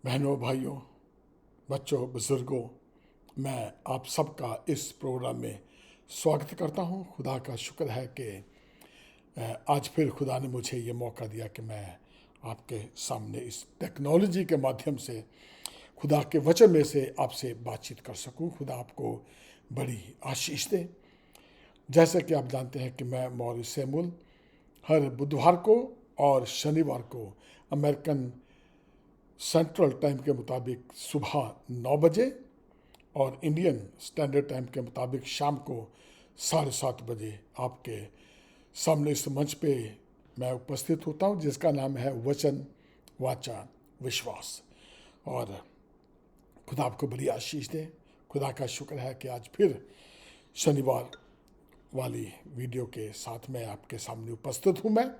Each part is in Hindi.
बहनों, भाइयों, बच्चों, बुज़ुर्गों, मैं आप सबका इस प्रोग्राम में स्वागत करता हूं। खुदा का शुक्र है कि आज फिर खुदा ने मुझे ये मौका दिया कि मैं आपके सामने इस टेक्नोलॉजी के माध्यम से खुदा के वचन में से आपसे बातचीत कर सकूं। खुदा आपको बड़ी आशीष दे। जैसे कि आप जानते हैं कि मैं मॉरिस सैमुअल हर बुधवार को और शनिवार को अमेरिकन सेंट्रल टाइम के मुताबिक सुबह 9 बजे और इंडियन स्टैंडर्ड टाइम के मुताबिक शाम को 7:30 बजे आपके सामने इस मंच पे मैं उपस्थित होता हूँ, जिसका नाम है वचन वाचा विश्वास। और खुदा आपको बड़ी आशीष दे। खुदा का शुक्र है कि आज फिर शनिवार वाली वीडियो के साथ मैं आपके सामने उपस्थित हूँ मैं।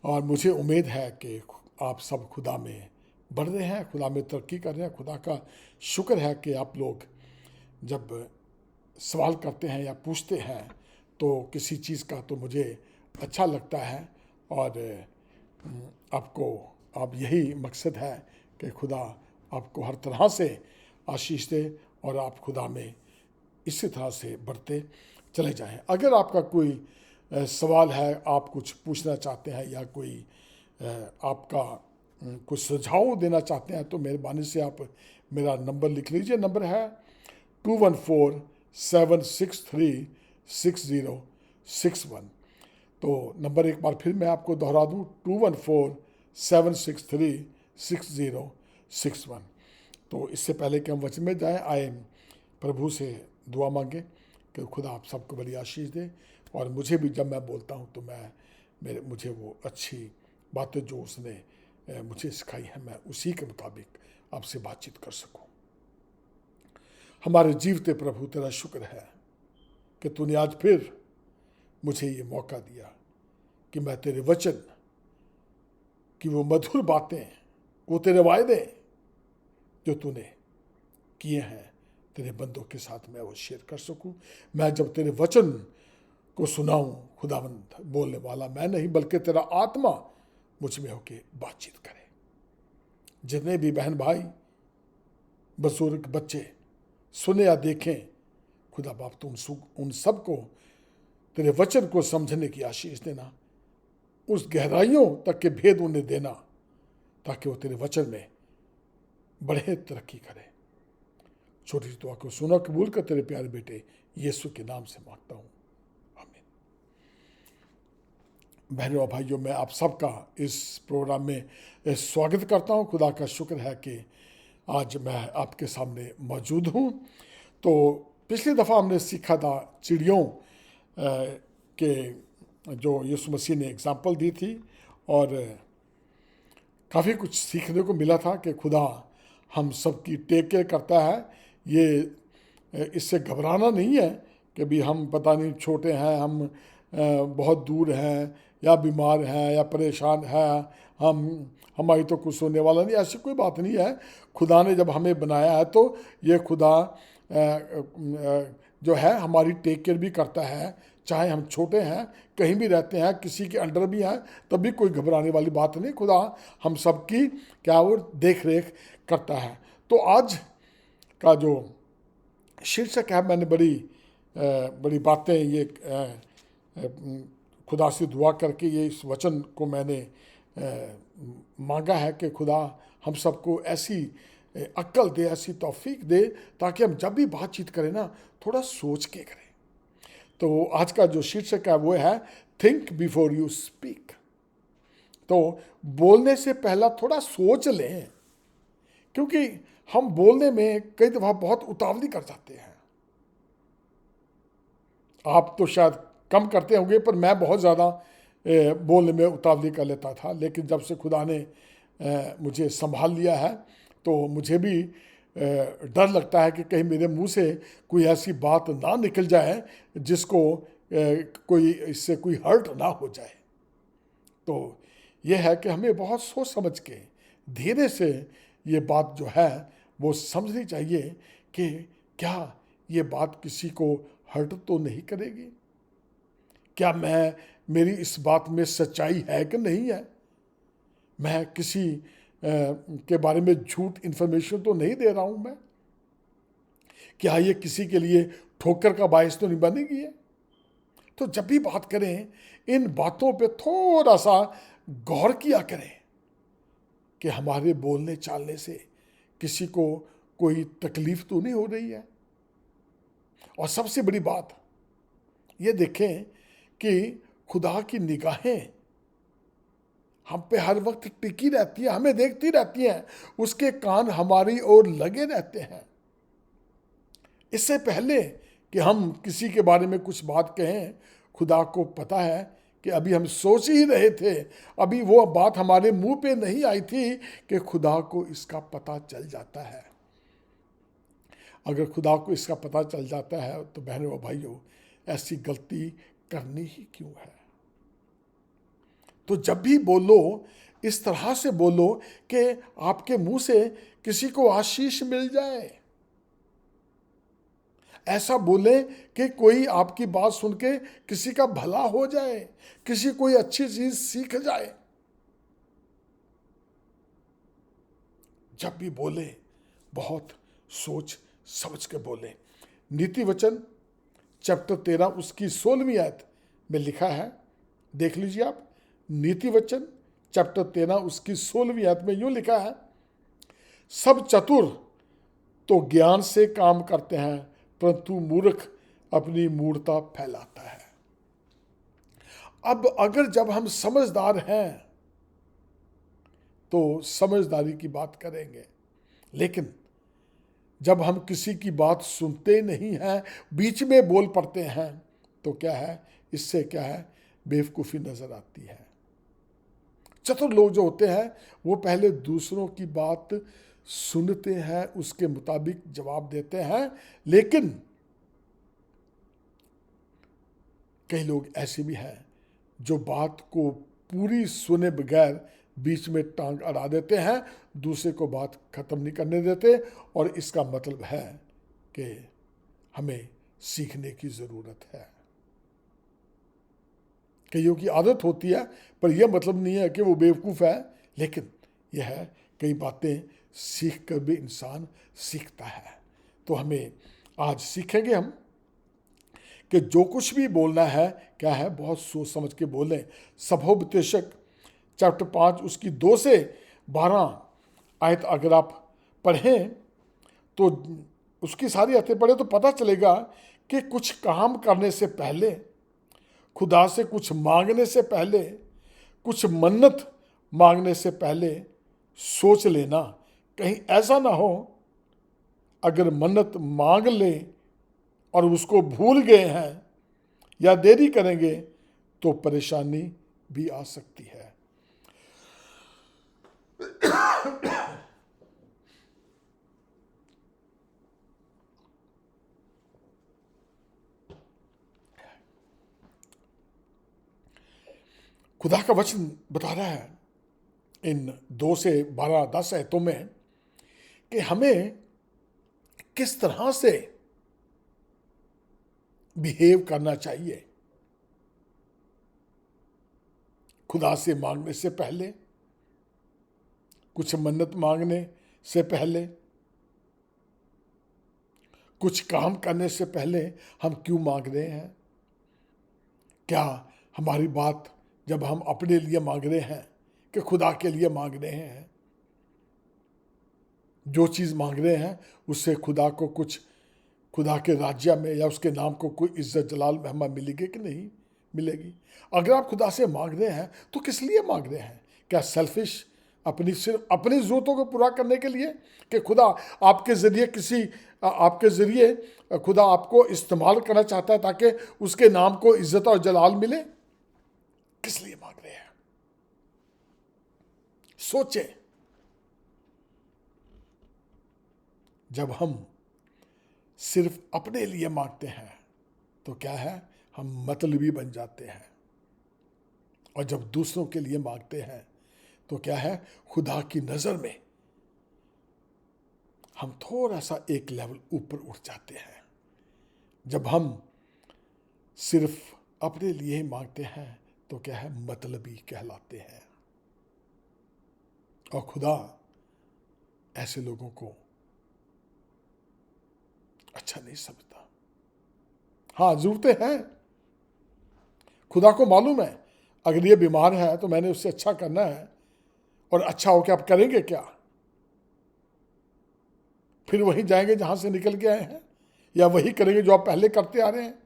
और मुझे उम्मीद है कि आप सब खुदा में बढ़ रहे हैं, खुदा में तरक्की कर रहे हैं। खुदा का शुक्र है कि आप लोग जब सवाल करते हैं या पूछते हैं तो किसी चीज़ का तो मुझे अच्छा लगता है। और आपको अब यही मकसद है कि खुदा आपको हर तरह से आशीष दे और आप खुदा में इसी तरह से बढ़ते चले जाएं। अगर आपका कोई सवाल है, आप कुछ पूछना चाहते हैं या कोई आपका कुछ सुझाव देना चाहते हैं तो मेहरबानी से आप मेरा नंबर लिख लीजिए। नंबर है 214-763-6061। तो नंबर एक बार फिर मैं आपको दोहरा दूं, 214-763-6061। तो इससे पहले कि हम वचन में जाएं, आए प्रभु से दुआ मांगे कि खुदा आप सबको बड़ी आशीष दे। और मुझे भी जब मैं बोलता हूं तो मुझे वो अच्छी बातें जो उसने मुझे सिखाई है, मैं उसी के मुताबिक आपसे बातचीत कर सकूं। हमारे जीवते प्रभु, तेरा शुक्र है कि तूने आज फिर मुझे ये मौका दिया कि मैं तेरे वचन की वो मधुर बातें, वो तेरे वायदे जो तूने किए हैं तेरे बंदों के साथ मैं वो शेयर कर सकूं। मैं जब तेरे वचन को सुनाऊं, खुदावंद बोलने वाला मैं नहीं बल्कि तेरा आत्मा मुझ में होके बातचीत करे। जितने भी बहन भाई, बुजुर्ग, बच्चे सुने या देखें, खुदा बाप तो उन सबको तेरे वचन को समझने की आशीष देना, उस गहराइयों तक के भेद उन्हें देना, ताकि वो तेरे वचन में बढ़े, तरक्की करे। छोटी सी दुआ को सुना कबूल कर तेरे प्यारे बेटे यीशु के नाम से मांगता हूँ, आमीन। बहनों और भाइयों, मैं आप सबका इस प्रोग्राम में स्वागत करता हूँ। खुदा का शुक्र है कि आज मैं आपके सामने मौजूद हूँ। तो पिछली दफ़ा हमने सीखा था चिड़ियों के जो यीशु मसीह ने एग्जाम्पल दी थी, और काफ़ी कुछ सीखने को मिला था कि खुदा हम सबकी टेक केयर करता है। ये इससे घबराना नहीं है कि भी हम पता नहीं छोटे हैं, हम बहुत दूर हैं या बीमार हैं या परेशान हैं, हमारी तो कुछ होने वाला नहीं, ऐसी कोई बात नहीं है। खुदा ने जब हमें बनाया है तो ये खुदा जो है हमारी टेक केयर भी करता है। चाहे हम छोटे हैं, कहीं भी रहते हैं, किसी के अंडर भी हैं, तब भी कोई घबराने वाली बात नहीं। खुदा हम सबकी क्या वो देख रेख करता है। तो आज का जो शीर्षक है, मैंने बड़ी बातें ये खुदा से दुआ करके ये इस वचन को मैंने मांगा है कि खुदा हम सबको ऐसी अक्ल दे, ऐसी तौफीक दे, ताकि हम जब भी बातचीत करें ना थोड़ा सोच के करें। तो आज का जो शीर्षक है वो है थिंक बिफोर यू स्पीक। तो बोलने से पहला थोड़ा सोच लें, क्योंकि हम बोलने में कई दफ़ा बहुत उतावली कर जाते हैं। आप तो शायद कम करते होंगे, पर मैं बहुत ज़्यादा बोलने में उतावली कर लेता था। लेकिन जब से खुदा ने मुझे संभाल लिया है तो मुझे भी डर लगता है कि कहीं मेरे मुंह से कोई ऐसी बात ना निकल जाए जिसको इससे कोई हर्ट ना हो जाए। तो यह है कि हमें बहुत सोच समझ के धीरे से ये बात जो है वो समझनी चाहिए कि क्या ये बात किसी को हर्ट तो नहीं करेगी, क्या मेरी इस बात में सच्चाई है कि नहीं है। मैं किसी के बारे में झूठ इन्फॉर्मेशन तो नहीं दे रहा हूं मैं? क्या ये किसी के लिए ठोकर का बायस तो नहीं बनेगी है? तो जब भी बात करें, इन बातों पे थोड़ा सा गौर किया करें कि हमारे बोलने चालने से किसी को कोई तकलीफ तो नहीं हो रही है। और सबसे बड़ी बात ये देखें कि खुदा की निगाहें हम पे हर वक्त टिकी रहती है, हमें देखती रहती हैं, उसके कान हमारी ओर लगे रहते हैं। इससे पहले कि हम किसी के बारे में कुछ बात कहें, खुदा को पता है कि अभी हम सोच ही रहे थे, अभी वो बात हमारे मुंह पे नहीं आई थी कि खुदा को इसका पता चल जाता है। अगर खुदा को इसका पता चल जाता है तो बहनों और भाइयों, ऐसी गलती करनी ही क्यों है? तो जब भी बोलो, इस तरह से बोलो कि आपके मुंह से किसी को आशीष मिल जाए। ऐसा बोले कि कोई आपकी बात सुन के किसी का भला हो जाए, किसी कोई अच्छी चीज सीख जाए। जब भी बोले बहुत सोच समझ के बोले। नीति वचन चैप्टर 13 उसकी 16वीं आयत में लिखा है, देख लीजिए आप। नीति वचन चैप्टर 13 उसकी 16वीं आयत में यूं लिखा है, सब चतुर तो ज्ञान से काम करते हैं, परंतु मूर्ख अपनी मूर्खता फैलाता है। अब अगर जब हम समझदार हैं तो समझदारी की बात करेंगे, लेकिन जब हम किसी की बात सुनते नहीं हैं, बीच में बोल पड़ते हैं, तो क्या है, इससे क्या है, बेवकूफ़ी नजर आती है। चतुर लोग जो होते हैं वो पहले दूसरों की बात सुनते हैं, उसके मुताबिक जवाब देते हैं। लेकिन कई लोग ऐसे भी हैं जो बात को पूरी सुने बगैर बीच में टांग अड़ा देते हैं, दूसरे को बात खत्म नहीं करने देते। और इसका मतलब है कि हमें सीखने की ज़रूरत है। कईयों की आदत होती है, पर यह मतलब नहीं है कि वो बेवकूफ़ है, लेकिन यह है कई बातें सीख कर भी इंसान सीखता है। तो हमें आज सीखेंगे हम कि जो कुछ भी बोलना है, क्या है, बहुत सोच समझ के बोलें। सभोपदेशक चैप्टर 5 उसकी 2 से 12 आयत अगर आप पढ़ें तो उसकी सारी आयतें पढ़े तो पता चलेगा कि कुछ काम करने से पहले, खुदा से कुछ मांगने से पहले, कुछ मन्नत मांगने से पहले सोच लेना, कहीं ऐसा ना हो अगर मन्नत मांग लें और उसको भूल गए हैं या देरी करेंगे तो परेशानी भी आ सकती है। खुदा का वचन बता रहा है इन 2 से 12 10 आयतों में कि हमें किस तरह से बिहेव करना चाहिए खुदा से मांगने से पहले, कुछ मन्नत मांगने से पहले, कुछ काम करने से पहले हम क्यों मांग रहे हैं। क्या हमारी बात जब हम अपने लिए मांग रहे हैं कि खुदा के लिए मांग रहे हैं, जो चीज़ मांग रहे हैं उससे खुदा को कुछ, खुदा के राज्य में या उसके नाम को कोई इज्जत जलाल में हमें मिलेगी कि नहीं मिलेगी। अगर आप खुदा से मांग रहे हैं तो किस लिए मांग रहे हैं? क्या सेल्फिश, अपनी सिर्फ अपनी ज़रूरतों को पूरा करने के लिए कि खुदा आपके ज़रिए आपके ज़रिए खुदा आपको इस्तेमाल करना चाहता है ताकि उसके नाम को इज्जत और जलाल मिले? किस लिए मांग रहे हैं? सोचें। जब हम सिर्फ अपने लिए मांगते हैं तो क्या है, हम मतलबी बन जाते हैं। और जब दूसरों के लिए मांगते हैं तो क्या है, खुदा की नज़र में हम थोड़ा सा एक लेवल ऊपर उठ जाते हैं। जब हम सिर्फ अपने लिए ही मांगते हैं तो क्या है, मतलबी कहलाते हैं। और खुदा ऐसे लोगों को अच्छा नहीं समझता। हाँ, जरूरतें हैं, खुदा को मालूम है अगर ये बीमार है तो मैंने उससे अच्छा करना है, और अच्छा होकर आप करेंगे क्या? फिर वहीं जाएंगे जहां से निकल के आए हैं, या वही करेंगे जो आप पहले करते आ रहे हैं?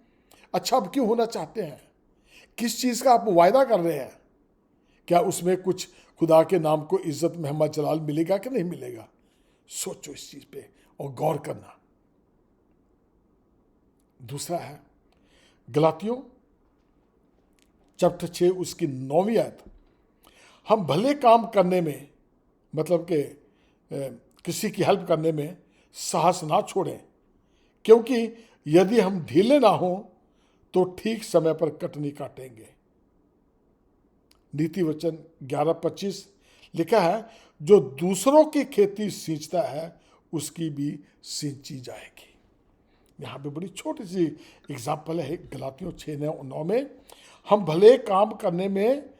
अच्छा आप क्यों होना चाहते हैं? किस चीज का आप वायदा कर रहे हैं? क्या उसमें कुछ खुदा के नाम को इज्जत मोहम्मद जलाल मिलेगा कि नहीं मिलेगा? सोचो इस चीज पे और गौर करना। दूसरा है गलातियों चैप्टर 6 उसकी 9वीं आयत। हम भले काम करने में, मतलब कि किसी की हेल्प करने में साहस ना छोड़ें, क्योंकि यदि हम ढीले ना हो तो ठीक समय पर कटनी काटेंगे। नीति वचन 11:25 लिखा है, जो दूसरों की खेती सींचता है उसकी भी सींची जाएगी। यहाँ पे बड़ी छोटी सी एग्जाम्पल है गलातियों 6:9 में, हम भले काम करने में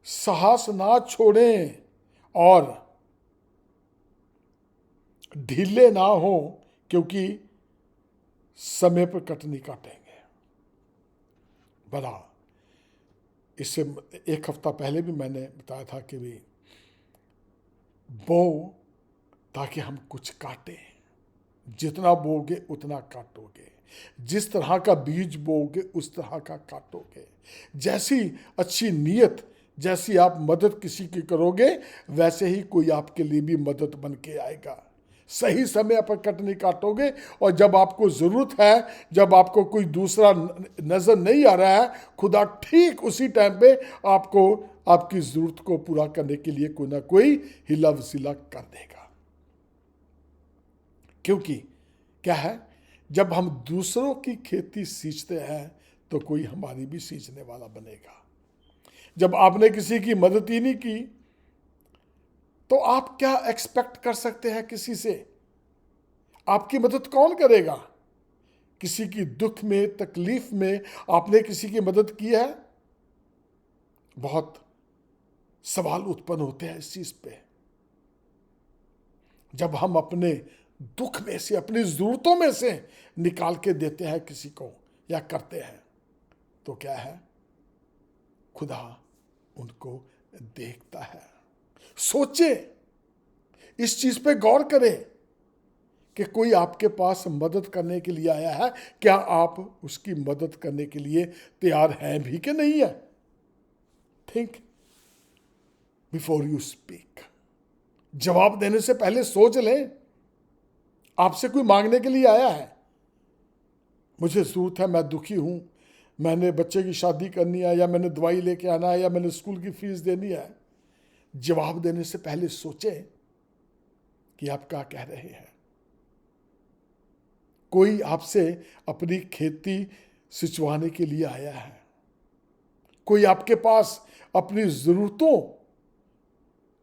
साहस ना छोड़ें और ढीले ना हो, क्योंकि समय पर कटनी काटेंगे। बड़ा इससे एक हफ्ता पहले भी मैंने बताया था कि भी बो ताकि हम कुछ काटें, जितना बोगे उतना काटोगे, जिस तरह का बीज बोगे उस तरह का काटोगे। जैसी अच्छी नीयत, जैसी आप मदद किसी की करोगे, वैसे ही कोई आपके लिए भी मदद बन के आएगा। सही समय पर कटनी काटोगे, और जब आपको जरूरत है, जब आपको कोई दूसरा नजर नहीं आ रहा है, खुदा ठीक उसी टाइम पे आपको आपकी जरूरत को पूरा करने के लिए कोई ना कोई हिला वसीला कर देगा। क्योंकि क्या है, जब हम दूसरों की खेती सींचते हैं तो कोई हमारी भी सींचने वाला बनेगा। जब आपने किसी की मदद ही नहीं की तो आप क्या एक्सपेक्ट कर सकते हैं किसी से? आपकी मदद कौन करेगा? किसी की दुख में, तकलीफ में आपने किसी की मदद की है? बहुत सवाल उत्पन्न होते हैं इस चीज पे। जब हम अपने दुख में से, अपनी जरूरतों में से निकाल के देते हैं किसी को या करते हैं, तो क्या है, खुदा उनको देखता है। सोचे, इस चीज पे गौर करें कि कोई आपके पास मदद करने के लिए आया है, क्या आप उसकी मदद करने के लिए तैयार हैं भी कि नहीं है? Think before you speak. जवाब देने से पहले सोच लें। आपसे कोई मांगने के लिए आया है, मुझे जरूरत है, मैं दुखी हूं, मैंने बच्चे की शादी करनी है, या मैंने दवाई लेके आना है, या मैंने स्कूल की फीस देनी है। जवाब देने से पहले सोचें कि आप क्या कह रहे हैं। कोई आपसे अपनी खेती सिंचवाने के लिए आया है, कोई आपके पास अपनी जरूरतों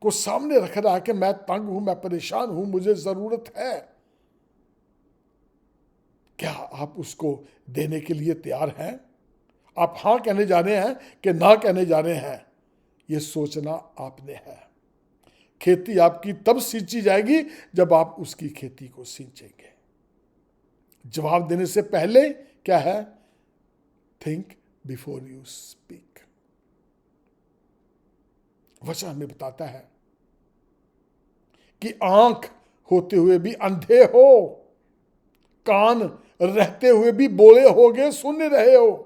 को सामने रख रहा है कि मैं तंग हूं, मैं परेशान हूं, मुझे जरूरत है। क्या आप उसको देने के लिए तैयार हैं? आप हां कहने जा रहे हैं कि ना कहने जा रहे हैं, यह सोचना आपने है। खेती आपकी तब सींची जाएगी जब आप उसकी खेती को सींचेंगे। जवाब देने से पहले क्या है, थिंक बिफोर यू स्पीक। वचन हमें बताता है कि आंख होते हुए भी अंधे हो, कान रहते हुए भी बोले होगे, सुन रहे हो।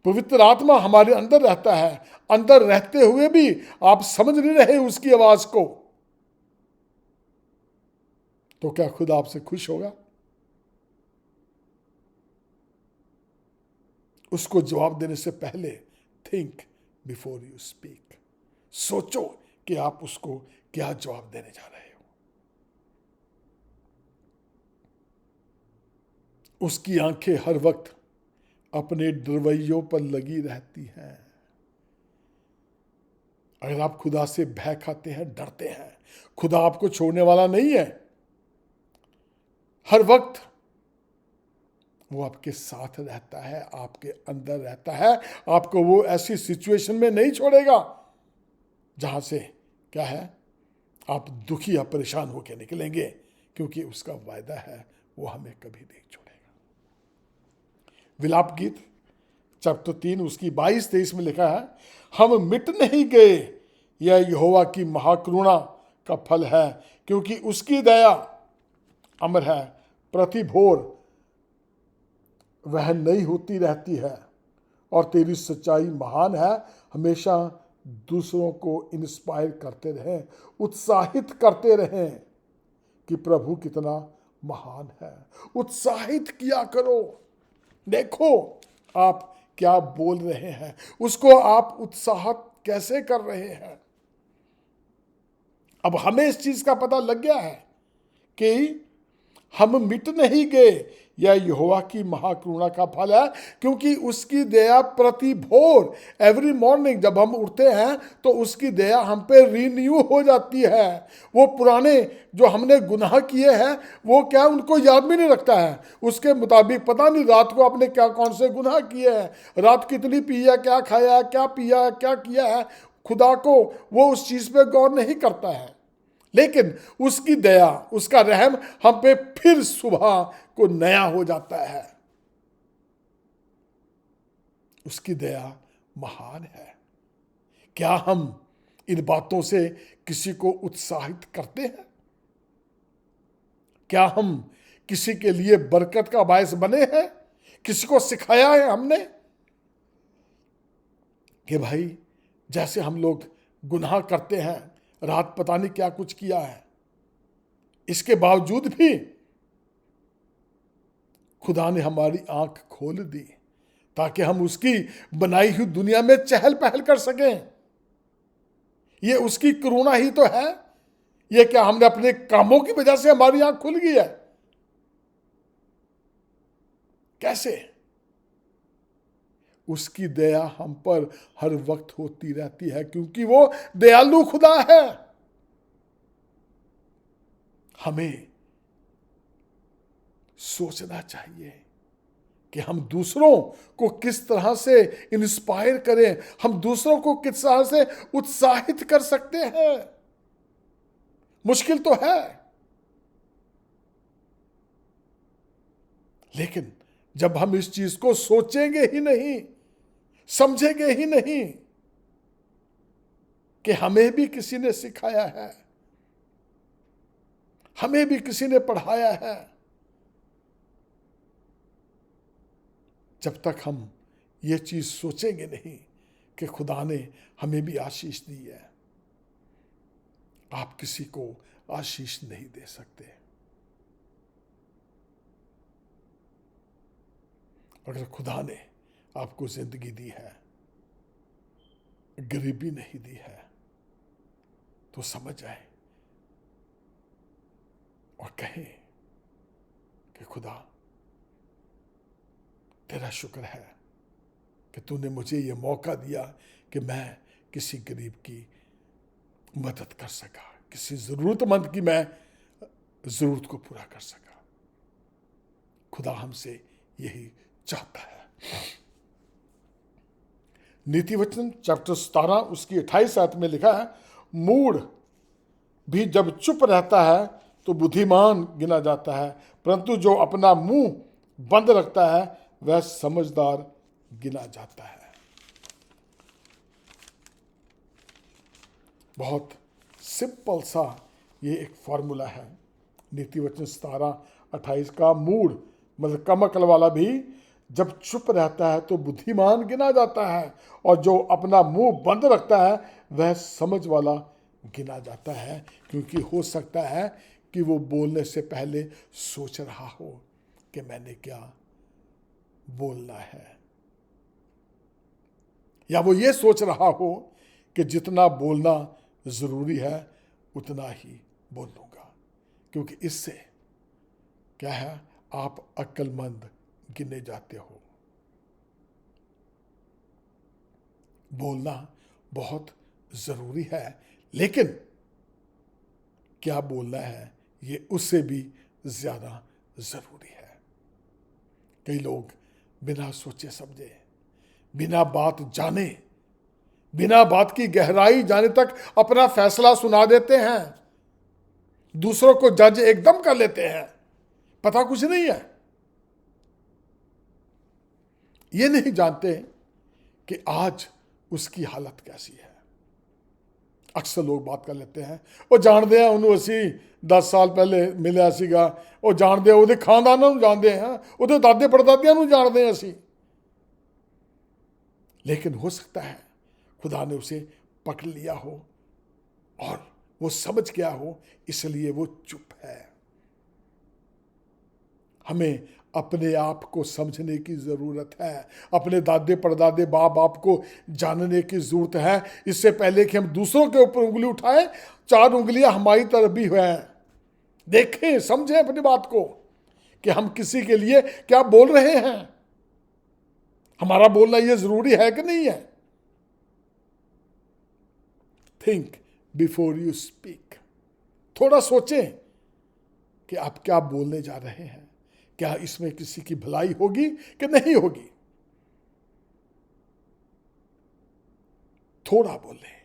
पवित्र आत्मा हमारे अंदर रहता है, अंदर रहते हुए भी आप समझ नहीं रहे उसकी आवाज को, तो क्या खुदा आपसे खुश होगा? उसको जवाब देने से पहले थिंक बिफोर यू स्पीक। सोचो कि आप उसको क्या जवाब देने जा रहे हो। उसकी आंखें हर वक्त अपने डरवैयों पर लगी रहती हैं। अगर आप खुदा से भय खाते हैं, डरते हैं, खुदा आपको छोड़ने वाला नहीं है। हर वक्त वो आपके साथ रहता है, आपके अंदर रहता है, आपको वो ऐसी सिचुएशन में नहीं छोड़ेगा जहाँ से क्या है, आप दुखी या परेशान होकर निकलेंगे, क्योंकि उसका वायदा है वो हमें कभी नहीं छोड़ेगा। विलाप गीत चैप्टर 3 उसकी 22-23 में लिखा है, हम मिट नहीं गए, यह यहोवा की महाकरुणा का फल है, क्योंकि उसकी दया अमर है, प्रति भोर वह नई होती रहती है, और तेरी सच्चाई महान है। हमेशा दूसरों को इंस्पायर करते रहें, उत्साहित करते रहें कि प्रभु कितना महान है। उत्साहित किया करो। देखो आप क्या बोल रहे हैं, उसको आप उत्साहित कैसे कर रहे हैं। अब हमें इस चीज का पता लग गया है कि हम मिट नहीं गए, यह यहोवा की महाकरुणा का फल है, क्योंकि उसकी दया प्रति भोर, एवरी मॉर्निंग जब हम उठते हैं तो उसकी दया हम पे रीन्यू हो जाती है। वो पुराने जो हमने गुनाह किए हैं वो क्या उनको याद भी नहीं रखता है, उसके मुताबिक पता नहीं रात को आपने क्या कौन से गुनाह किए हैं, रात कितनी पी है, क्या खाया, क्या पिया, क्या किया है, खुदा को वो उस चीज पे गौर नहीं करता है। लेकिन उसकी दया, उसका रहम हम पे फिर सुबह को नया हो जाता है। उसकी दया महान है। क्या हम इन बातों से किसी को उत्साहित करते हैं? क्या हम किसी के लिए बरकत का बायस बने हैं? किसी को सिखाया है हमने कि भाई जैसे हम लोग गुनाह करते हैं, रात पता नहीं क्या कुछ किया है, इसके बावजूद भी खुदा ने हमारी आंख खोल दी ताकि हम उसकी बनाई हुई दुनिया में चहल पहल कर सकें। ये उसकी करुणा ही तो है। ये क्या हमने अपने कामों की वजह से हमारी आंख खुल गई है? कैसे? उसकी दया हम पर हर वक्त होती रहती है, क्योंकि वो दयालु खुदा है। हमें सोचना चाहिए कि हम दूसरों को किस तरह से इंस्पायर करें, हम दूसरों को किस तरह से उत्साहित कर सकते हैं। मुश्किल तो है, लेकिन जब हम इस चीज को सोचेंगे ही नहीं, समझेंगे ही नहीं कि हमें भी किसी ने सिखाया है, हमें भी किसी ने पढ़ाया है, जब तक हम ये चीज सोचेंगे नहीं कि खुदा ने हमें भी आशीष दी है, आप किसी को आशीष नहीं दे सकते। अगर खुदा ने आपको जिंदगी दी है, गरीबी नहीं दी है, तो समझ जाए और कहें कि खुदा तेरा शुक्र है कि तूने मुझे ये मौका दिया कि मैं किसी गरीब की मदद कर सका, किसी जरूरतमंद की मैं जरूरत को पूरा कर सका। खुदा हमसे यही चाहता है। नीति वचन चैप्टर 17 उसकी 28 आयत में लिखा है, मूढ़ भी जब चुप रहता है तो बुद्धिमान गिना जाता है, परंतु जो अपना मुंह बंद रखता है वह समझदार गिना जाता है। बहुत सिंपल सा ये एक फॉर्मूला है। नीति वचन 17:28 का मूढ़ मतलब कम अकल वाला भी जब चुप रहता है तो बुद्धिमान गिना जाता है, और जो अपना मुंह बंद रखता है वह समझ वाला गिना जाता है। क्योंकि हो सकता है कि वो बोलने से पहले सोच रहा हो कि मैंने क्या बोलना है, या वो ये सोच रहा हो कि जितना बोलना जरूरी है उतना ही बोल लूंगा, क्योंकि इससे क्या है, आप अक्लमंद गिने जाते हो। बोलना बहुत जरूरी है, लेकिन क्या बोलना है ये उससे भी ज्यादा जरूरी है। कई लोग बिना सोचे समझे, बिना बात जाने, बिना बात की गहराई जाने तक अपना फैसला सुना देते हैं, दूसरों को जज एकदम कर लेते हैं, पता कुछ नहीं है। ये नहीं जानते कि आज उसकी हालत कैसी है। अक्सर लोग बात कर लेते हैं, वो जानते हैं उन्होंने असी 10 साल पहले मिले सीगा, वो जानते हैं, ਉਹਦੇ ਖਾਨਦਾਨਾਂ ਨੂੰ जानते हैं, ਉਹਦੇ दादे परदादियां ਨੂੰ जानते हैं असी। लेकिन हो सकता है खुदा ने उसे पकड़ लिया हो और वो समझ गया हो, इसलिए वो चुप है। हमें अपने आप को समझने की ज़रूरत है, अपने दादे परदादे बाप बाप को जानने की ज़रूरत है, इससे पहले कि हम दूसरों के ऊपर उंगली उठाएं। 4 उंगलियां हमारी तरफ भी हैं। देखें, समझें अपनी बात को कि हम किसी के लिए क्या बोल रहे हैं, हमारा बोलना यह ज़रूरी है कि नहीं है। Think before you speak. थोड़ा सोचें कि आप क्या बोलने जा रहे हैं, क्या इसमें किसी की भलाई होगी कि नहीं होगी। थोड़ा बोलें,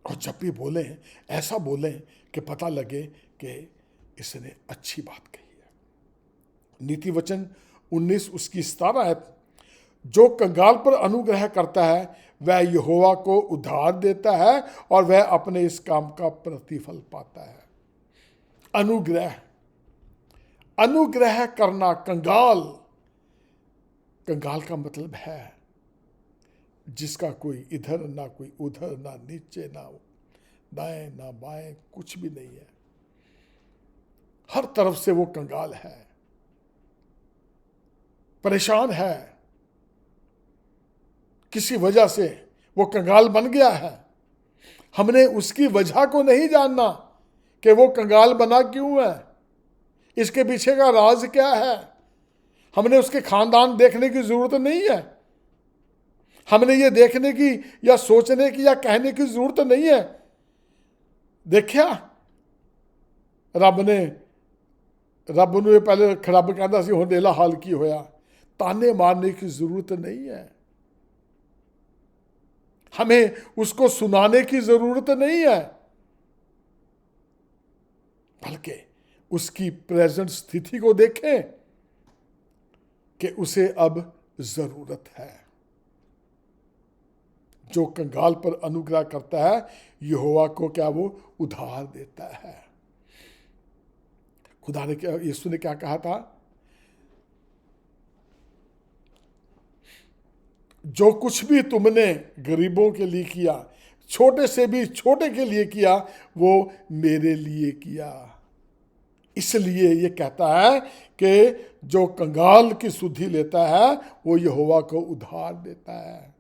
और जब भी बोलें ऐसा बोलें कि पता लगे कि इसने अच्छी बात कही है। नीति वचन 19 उसकी 17 आयत, जो कंगाल पर अनुग्रह करता है वह यहोवा को उधार देता है और वह अपने इस काम का प्रतिफल पाता है। अनुग्रह, अनुग्रह करना। कंगाल, कंगाल का मतलब है जिसका कोई इधर ना कोई उधर, ना नीचे ना दाएं ना बाएं, कुछ भी नहीं है, हर तरफ से वो कंगाल है, परेशान है, किसी वजह से वो कंगाल बन गया है। हमने उसकी वजह को नहीं जानना कि वो कंगाल बना क्यों है, इसके पीछे का राज क्या है। हमने उसके खानदान देखने की जरूरत नहीं है, हमने ये देखने की या सोचने की या कहने की जरूरत नहीं है। देखा रब ने पहले खराब कहता सी, हुण देला हाल की होया। ताने मारने की जरूरत नहीं है, हमें उसको सुनाने की जरूरत नहीं है, बल्कि उसकी प्रेजेंट स्थिति को देखें कि उसे अब जरूरत है। जो कंगाल पर अनुग्रह करता है यहोवा को क्या वो उधार देता है। खुदा ने क्या, यीशु ने क्या कहा था, जो कुछ भी तुमने गरीबों के लिए किया, छोटे से भी छोटे के लिए किया, वो मेरे लिए किया। इसलिए ये कहता है कि जो कंगाल की सुधि लेता है वो यहोवा को उधार देता है।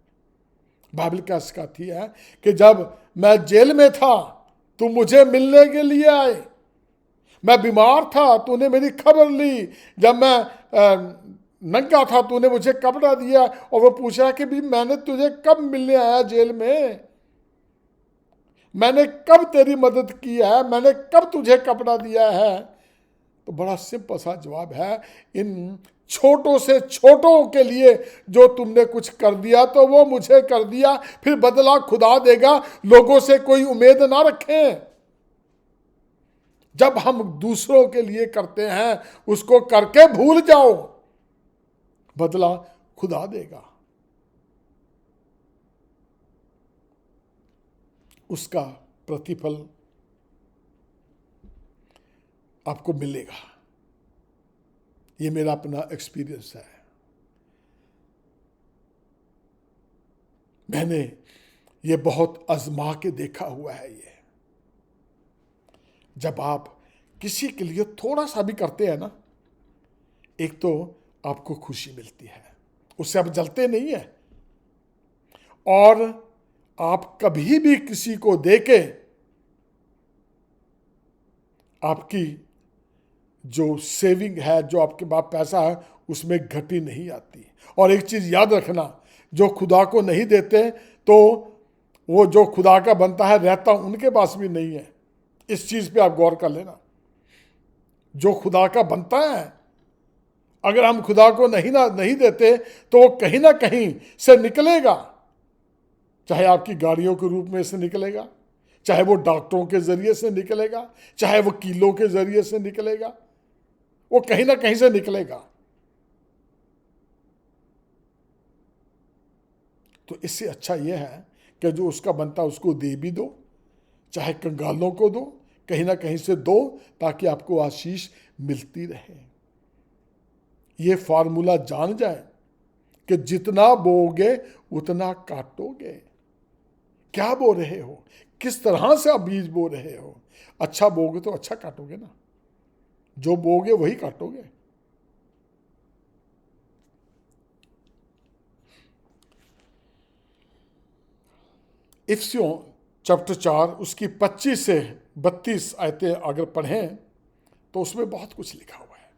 बाइबल क्या सिखाती है कि जब मैं जेल में था तुम मुझे मिलने के लिए आए, मैं बीमार था तूने मेरी खबर ली, जब मैं नंगा था तूने मुझे कपड़ा दिया, और वो पूछा कि भी मैंने तुझे कब मिलने आया जेल में, मैंने कब तेरी मदद की है, मैंने कब तुझे कपड़ा दिया है। तो बड़ा सिंपल सा जवाब है, इन छोटों से छोटों के लिए जो तुमने कुछ कर दिया तो वो मुझे कर दिया, फिर बदला खुदा देगा, लोगों से कोई उम्मीद ना रखें। जब हम दूसरों के लिए करते हैं उसको करके भूल जाओ, बदला खुदा देगा, उसका प्रतिफल आपको मिलेगा। ये मेरा अपना एक्सपीरियंस है। मैंने ये बहुत आजमा के देखा हुआ है। ये जब आप किसी के लिए थोड़ा सा भी करते हैं ना, एक तो आपको खुशी मिलती है, उससे आप जलते नहीं है, और आप कभी भी किसी को देके आपकी जो सेविंग है, जो आपके पास पैसा है, उसमें घटी नहीं आती। और एक चीज़ याद रखना, जो खुदा को नहीं देते तो वो जो खुदा का बनता है रहता उनके पास भी नहीं है। इस चीज़ पे आप गौर कर लेना। जो खुदा का बनता है, अगर हम खुदा को नहीं देते तो वो कहीं ना कहीं से निकलेगा। चाहे आपकी गाड़ियों के रूप में से निकलेगा, चाहे वो डॉक्टरों के जरिए से निकलेगा, चाहे वकीलों के जरिए से निकलेगा, वो कहीं ना कहीं से निकलेगा। तो इससे अच्छा यह है कि जो उसका बनता उसको दे भी दो, चाहे कंगालों को दो, कहीं ना कहीं से दो, ताकि आपको आशीष मिलती रहे। ये फार्मूला जान जाए कि जितना बोओगे उतना काटोगे। क्या बो रहे हो, किस तरह से आप बीज बो रहे हो। अच्छा बोगे तो अच्छा काटोगे ना, जो बोगे वही काटोगे। इफिसियों चैप्टर 4 उसकी 25 से 32 आयतें अगर पढ़ें तो उसमें बहुत कुछ लिखा हुआ है।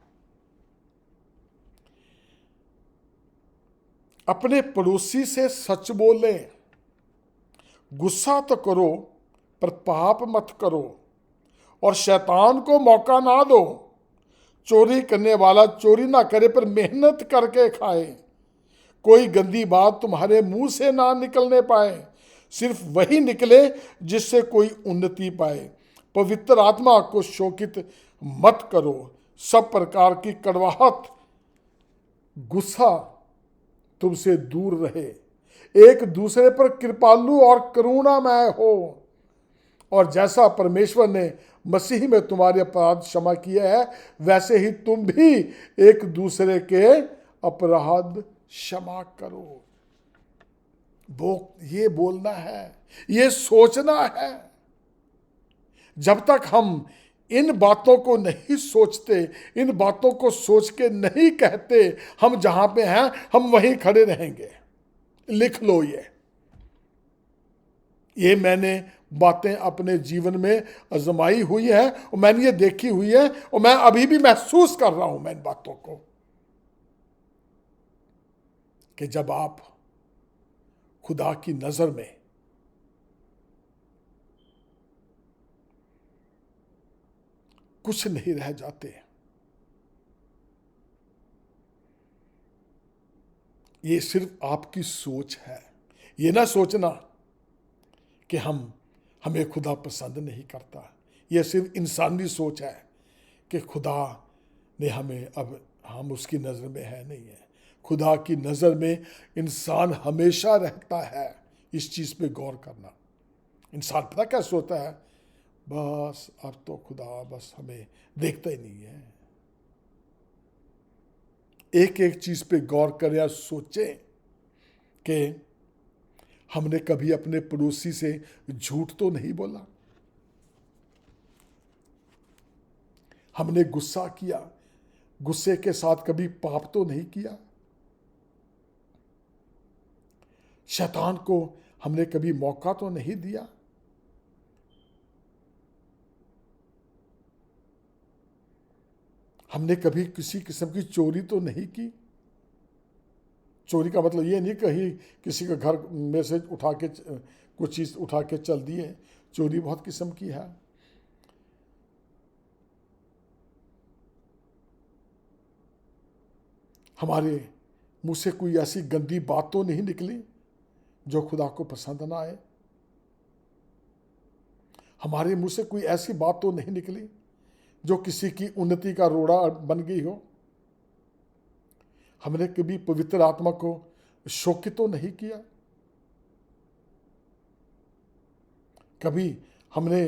अपने पड़ोसी से सच बोले, गुस्सा तो करो पर पाप मत करो, और शैतान को मौका ना दो। चोरी करने वाला चोरी ना करे पर मेहनत करके खाए। कोई गंदी बात तुम्हारे मुंह से ना निकलने पाए, सिर्फ वही निकले जिससे कोई उन्नति पाए। पवित्र आत्मा को शोकित मत करो। सब प्रकार की कड़वाहट, गुस्सा तुमसे दूर रहे। एक दूसरे पर कृपालु और करुणामय हो, और जैसा परमेश्वर ने मसीह में तुम्हारे अपराध क्षमा किए हैं, वैसे ही तुम भी एक दूसरे के अपराध क्षमा करो। ये बोलना है, ये सोचना है। जब तक हम इन बातों को नहीं सोचते, इन बातों को सोच के नहीं कहते, हम जहां पे हैं हम वहीं खड़े रहेंगे। लिख लो ये मैंने बातें अपने जीवन में आजमाई हुई है, और मैंने ये देखी हुई है, और मैं अभी भी महसूस कर रहा हूं मैं इन बातों को, कि जब आप खुदा की नजर में कुछ नहीं रह जाते। ये सिर्फ आपकी सोच है। ये ना सोचना कि हमें खुदा पसंद नहीं करता। यह सिर्फ इंसानी सोच है कि खुदा ने हमें, अब हम उसकी नज़र में है नहीं है। खुदा की नज़र में इंसान हमेशा रहता है। इस चीज़ पे गौर करना। इंसान पता क्या सोचता है, बस अब तो खुदा बस हमें देखता ही नहीं है। एक एक चीज़ पे गौर करें या सोचें कि हमने कभी अपने पड़ोसी से झूठ तो नहीं बोला, हमने गुस्सा किया, गुस्से के साथ कभी पाप तो नहीं किया, शैतान को हमने कभी मौका तो नहीं दिया, हमने कभी किसी किस्म की चोरी तो नहीं की। चोरी का मतलब ये नहीं कहीं किसी के घर में से उठा के कुछ चीज़ उठा के चल दिए। चोरी बहुत किस्म की है। हमारे मुंह से कोई ऐसी गंदी बात तो नहीं निकली जो खुदा को पसंद ना आए। हमारे मुंह से कोई ऐसी बात तो नहीं निकली जो किसी की उन्नति का रोड़ा बन गई हो। हमने कभी पवित्र आत्मा को शोकित तो नहीं किया। कभी हमने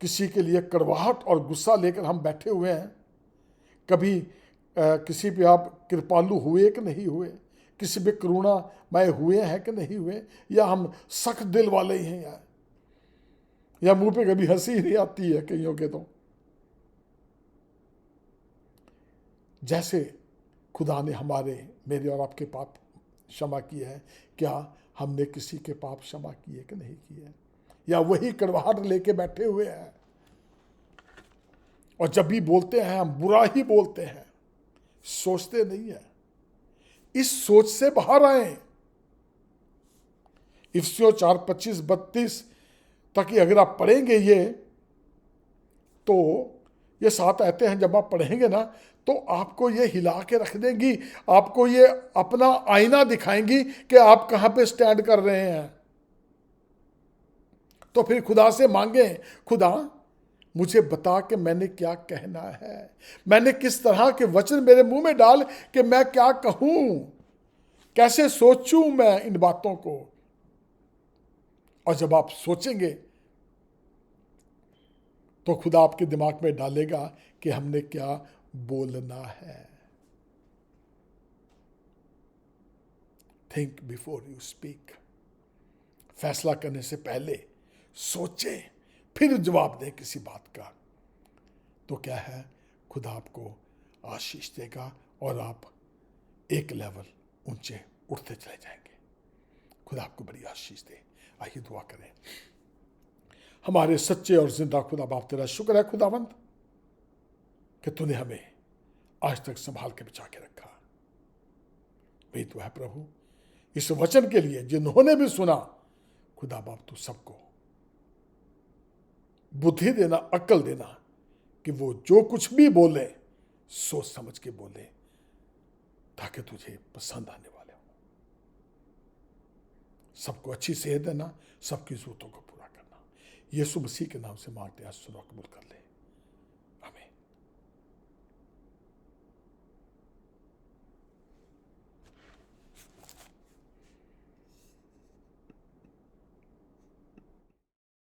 किसी के लिए कड़वाहट और गुस्सा लेकर हम बैठे हुए हैं। कभी किसी पे आप कृपालु हुए कि नहीं हुए, किसी पे करुणामय हुए हैं कि नहीं हुए, या हम सख्त दिल वाले ही हैं, या मुंह पे कभी हंसी नहीं आती है कईयों के। तो जैसे खुदा ने मेरे और आपके पाप क्षमा किए हैं, क्या हमने किसी के पाप क्षमा किए कि नहीं किए, या वही कड़वाहट लेके बैठे हुए हैं। और जब भी बोलते हैं हम बुरा ही बोलते हैं, सोचते नहीं है। इस सोच से बाहर आए। इफिसियों 4:25-32 तक अगर आप पढ़ेंगे तो ये 7 आयतें हैं। जब आप पढ़ेंगे ना तो आपको ये हिला के रख देंगी, आपको ये अपना आईना दिखाएंगी कि आप कहाँ पे स्टैंड कर रहे हैं। तो फिर खुदा से मांगे, खुदा मुझे बता कि मैंने क्या कहना है, मैंने किस तरह के वचन मेरे मुंह में डाल कि मैं क्या कहूं, कैसे सोचूं मैं इन बातों को। और जब आप सोचेंगे तो खुदा आपके दिमाग में डालेगा कि हमने क्या बोलना है। Think before you speak. फैसला करने से पहले सोचें, फिर जवाब दें किसी बात का। तो क्या है, खुदा आपको आशीष देगा और आप एक लेवल ऊंचे उठते चले जाएंगे। खुदा आपको बड़ी आशीष दे। आइए दुआ करें। हमारे सच्चे और जिंदा खुदा बाप, तेरा शुक्र है खुदावंद कि तूने हमें आज तक संभाल के बचा के रखा। वही तो है प्रभु, इस वचन के लिए जिन्होंने भी सुना, खुदा बाप तू सबको बुद्धि देना, अक्ल देना कि वो जो कुछ भी बोले सोच समझ के बोले, ताकि तुझे पसंद आने वाले हो। सबको अच्छी सेहत देना, सबकी जरूरतों को पूरा करना। यीशु मसीह के नाम से मांगते हैं, सुनो कबूल कर ले।